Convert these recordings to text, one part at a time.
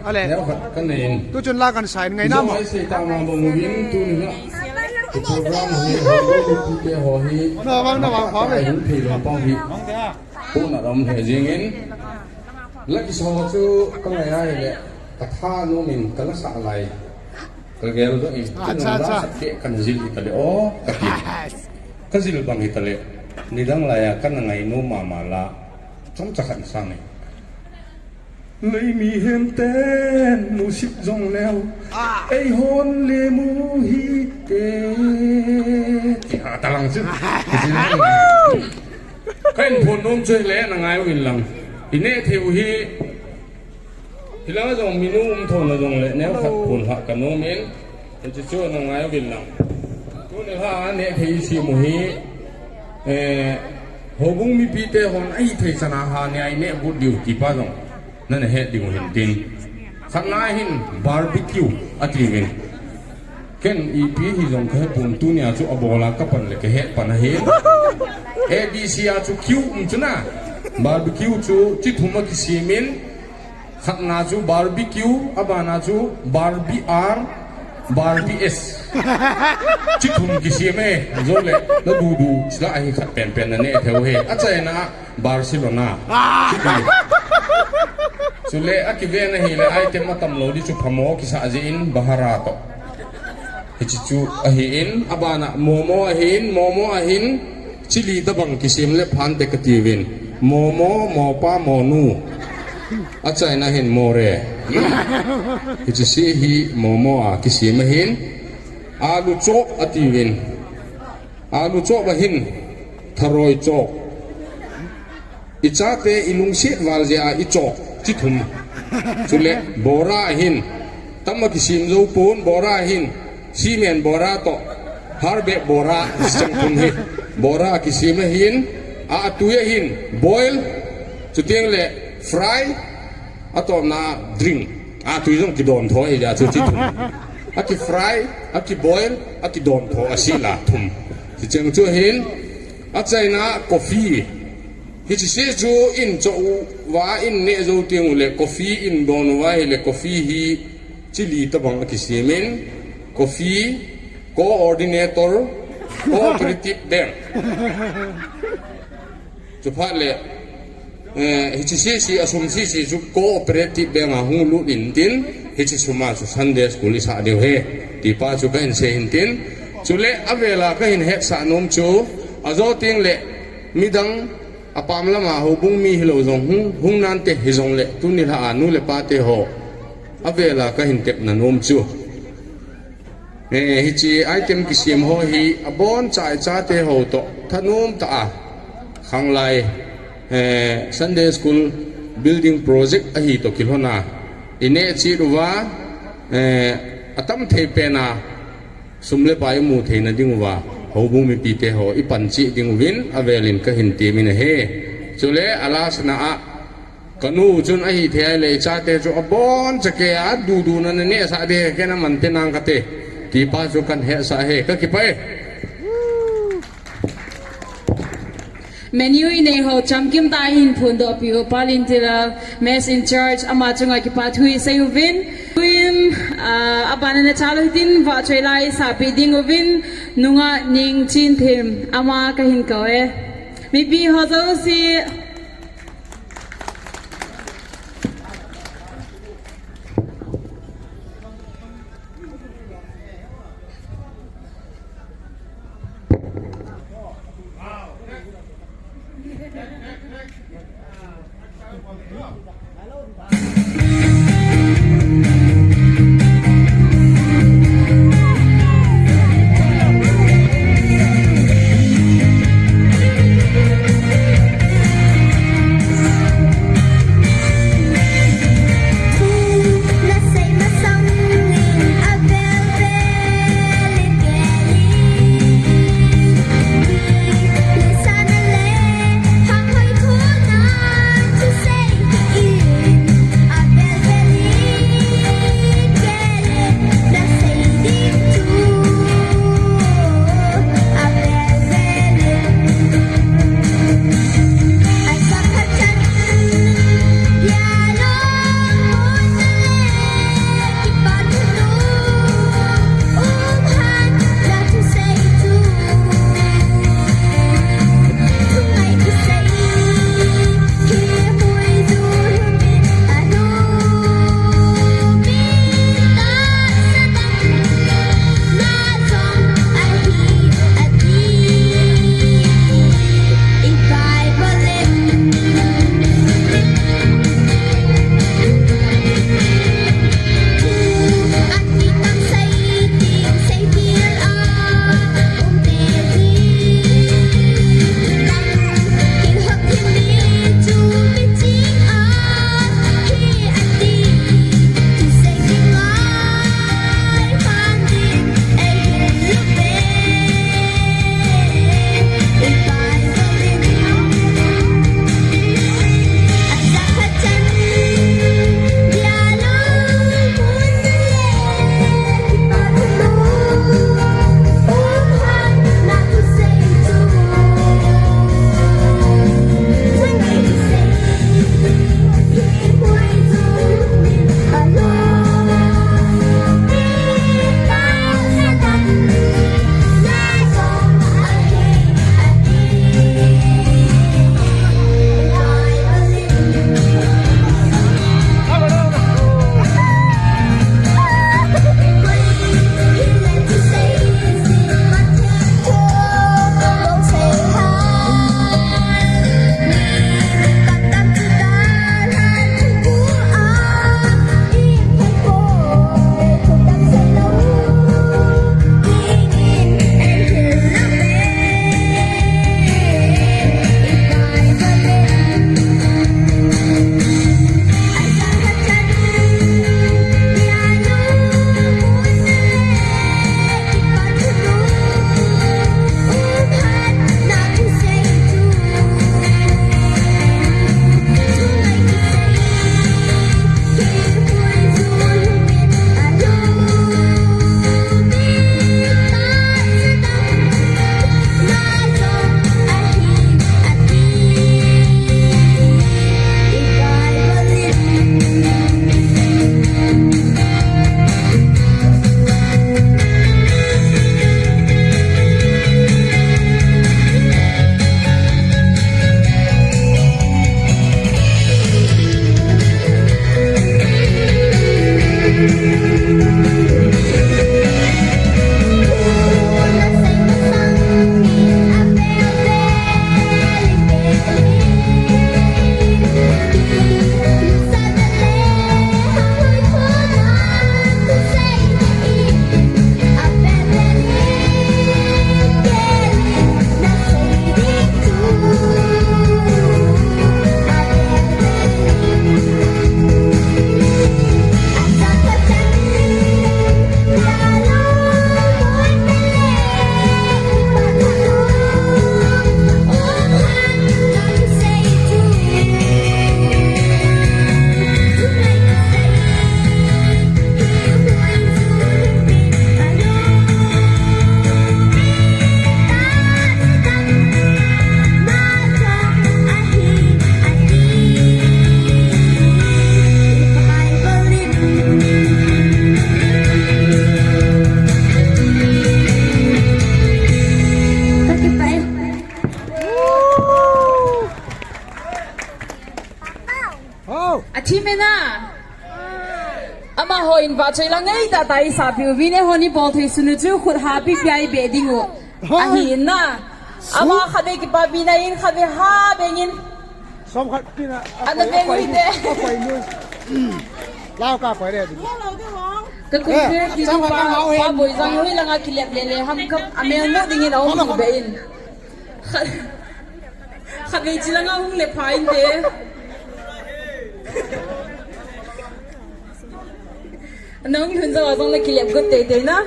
อะไรกันเองตัวจนลากันสายไงน้ำไม่ใช่ตามมาบ่มวินตัวนี้ละโปรแกรมนี้เขาดูที่เกี่ยวกับน่าวังพร้อมเลยที่เราป้องที่ผู้น่ะเราเหตุอย่างนี้แล้วที่สองคือก็ไงเนี่ยกระทาโนมินกันลักษณะอะไรก็เกี่ยวกับอีกที่เราได้สักเกะกันจิลอิตาลีโอ้กันจิลบางอิตาลีนี่ดังไรกันยังไงโนมาละจำจะขันสังเนี่ยเลยมีเห็นเต้นมูสิกจงแล้วไอฮอนเลมูฮิเกที่หาตารางซึ่งก็เห็นผลนุ่มช่วยเล่นยังไงวินลังทีนี้เที่ยวฮีทีหลังก็จงมีนุ่มทนจงเล่นแนวขัดผลหักกันนุ่มเองจะช่วยยังไงวินลังทุกในภาคนี้ที่ซีมูฮีหงมีปีเตหอนไอเทศนาหาเนี่ยไอเนี่ยบุตรดิวกี่ป้าจงนั่นเหตุดิ่งเห็นดินขันน้าหินบาร์บีคิวอัตริวินเคนอีพีฮิจงเคยปุ่นตุเนี่ยจู่อบอลากับปันเล็กเหตุปันเหตุดีซีอาจู่คิวจุน่ะบาร์บีคิวจู่จิตหุมกิซีมินขันน้าจู่บาร์บีคิวอับานาจู่บาร์บีอาร์บาร์บีเอสจิตหุมกิซีเม่โจเล่แล้วดูสละไอ้ขัดเป็นนั่นเนี่ยเทวเหตุอาจารย์นะบาร์เซโลนาสุเลอากิเวนะฮิเลไอเทมตัมโลดิจูพามอกิสาจินบาฮาราโตฮิจิจูอหินอบานะโมโมอหินชิลีตะบังกิซิมเลพันเตกติวินโมปาโมนูอาจารย์นะเห็นโมเรฮิจิซีฮิโมอากิซิมหินอาลูโจอติวินอาลูโจบะหินทารอยโจอิจาเตอิลุงเชวาลเจอาอิโจจิตุมสุเลบอราหินตั้มมากิซิมโจปูนบอราหินซีเมนบอราโตฮาร์เบบอราจังตุนฮิบอรากิซิมหินอาตุยหินบอยล์จุดเตียงเล่ฟรายอาตอมนาดริงอาตุยจงกิโดนทอยยาจุดจิตุมอากิฟรายอากิบอยล์อากิโดนทออาศิลาทุมจิจังจุหินอาใจนากาแฟฮิตเซจูอินโจว่าอินเนโจเตียงเลกาแฟอินโดนว่าเลกาแฟฮีชิลีตะบังกิเซมินกาแฟโคออร์ดิเนเตอร์โคอเปอเรทีฟแบงค์จุดพัดเลฮิตเซซีอาสมซีจูโคอเปอเรทีฟแบงค์หุ่นลุอินตินฮิตสมาจูซันเดสกุลิสาเดียวเฮที่ป้าจูก็เห็นเซหินตินจูเลอเวลาก็เห็นเฮสานมจูอาโจเตียงเลมิดังอปามละมาหูบุ้งมีฮิโลจงหุงนันเตฮิจงเละตุนิลานุเลปาเตโฮอเวลาก็เห็นเก็บนันอมจูฮิจีไอเทมกิซิมโฮฮีอบอนจ่ายจ่าเตโฮโตท่านุมตาขังไลSunday School Building Project อหิโตกิโลนาอินเนจิรุวาอัตมเทเปนาสุมเลปายมูเทนดิงวาหูบุ้งมีปีเตโฮอีปันจิดิงวินอเวลินก็เห็นตีมินเฮจุเลอาลาสนากนูจุนอหิเทเลชาเตจุอบอนจะเกียดูนันเนสาเดแค่นั้นมันเตนังกเตตีป้าจุกันเฮสาเฮก็คิดไปเมนูในห้องจำกิมตาหินพูนดอปิโอปาลินติลาเมสอินชาร์จอามาจงอากิปัทุยเซยูวินอาบานันชาลุดินวาช่วยไล่สาปีดิงวินนุงะนิงจินเทมอามาก็หินเขามีปีหัวเจ้าสิ ho in va chei la ngai ta tai sa pi vine ho ni bol thei sunu chu khut ha pi pai be dingu a hi na ama khabe ki pa bi na in khabe ha bengin ซ้อมขัดกินอ่ะ Ano ba yung hindi? ไปนู่นเล่ากาไปเด็ด ka compare di Sama pa ka nga, Owen. pa boy sang hui lang akilap lele ham kap ame no dingin au ni bein khabe chi lang ang le pain de nang hun za wa sang le kilap gut te te na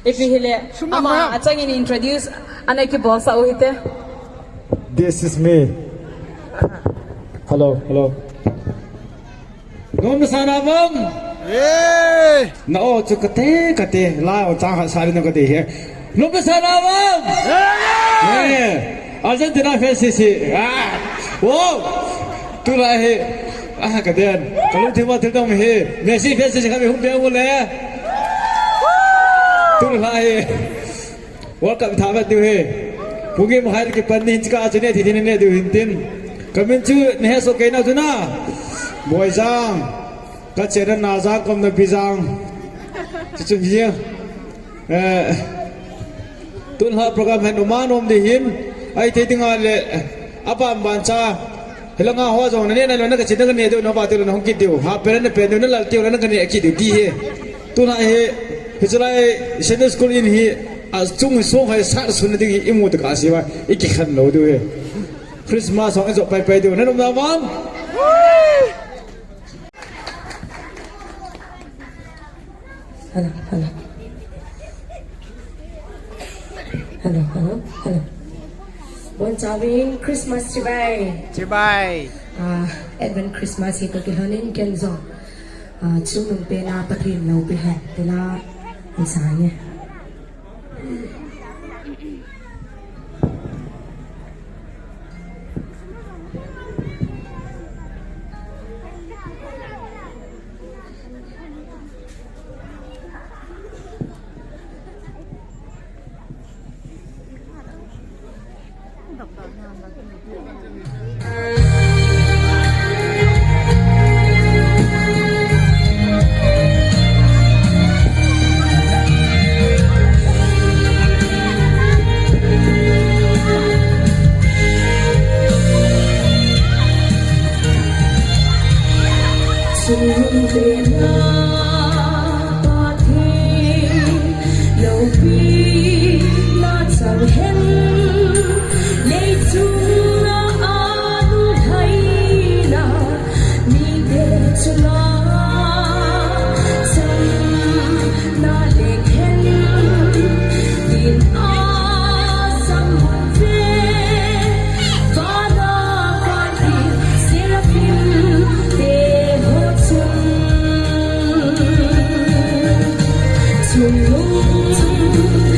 if hele ama achang in introduce anay ki boss au hite This is me. Hello, hello. Nom sana bang. เอ้ย Na o chu kate kate la o cha ha sa no kate he. Nom sana bang. Argentina face si. Ah. Wow. Tu la he. Ah kaden. Kalau thima thil dom he. Messi face si kami hum be mo le. Tu la he. World Cup tha ba tu he. Pugi mahal ke pandin cika acune thi ne du hintin kamin chu ne so ke na tuna boy jang ka chera na za kom na bijang chu ji tun ha program han uman om de hin ai the tinga le apam ban cha helanga ho jong ne na lo na ka chin na ne do no ba te no hong ki du ha pe ne pe no na lal ti na ka ne ki du ti he tuna he hijrai senior school in hi as chung so hai sa sun ding imu ta ka si wa iki khan lo du he Christmas song zo pai pai du na nom na mam Hello, hello. Hello, hello, hello. Bon Javin Christmas chibai. จิบาย Advent Christmas ito kihanin kenzo. Chumung pe na patrin no pe ha. Tela isanya. Hãy subscribe cho kênh Ghiền Mì Gõ để không bỏ lỡ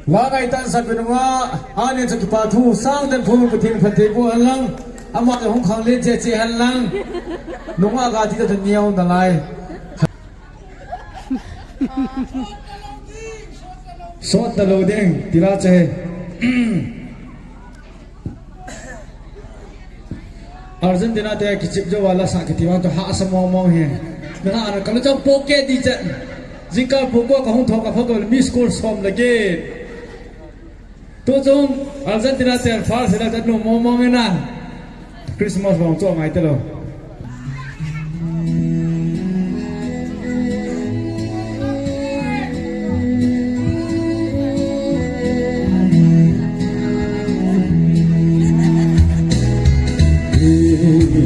lá ngày tan sát bên ngoài anh em sẽ kịp thu sang đến phun một thiên phần thế của anh lăng anh mà không khang lên chế anh lăng đúng là gà thì thật nhiều là lại sốt là lô đen thì ra chế Argentina te kichip jo wala sa kitiwan to ha sa mo he na ana kala jam poke di jan jika poko ka hon thoka phoko mi score som lage to jom Argentina te far sela ta no mo na Christmas long to ngai te lo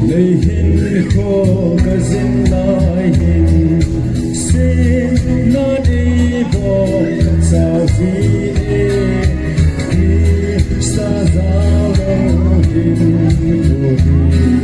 Lay hin ko gazin lai hin se na di bo sa fi e sa za lo hin ko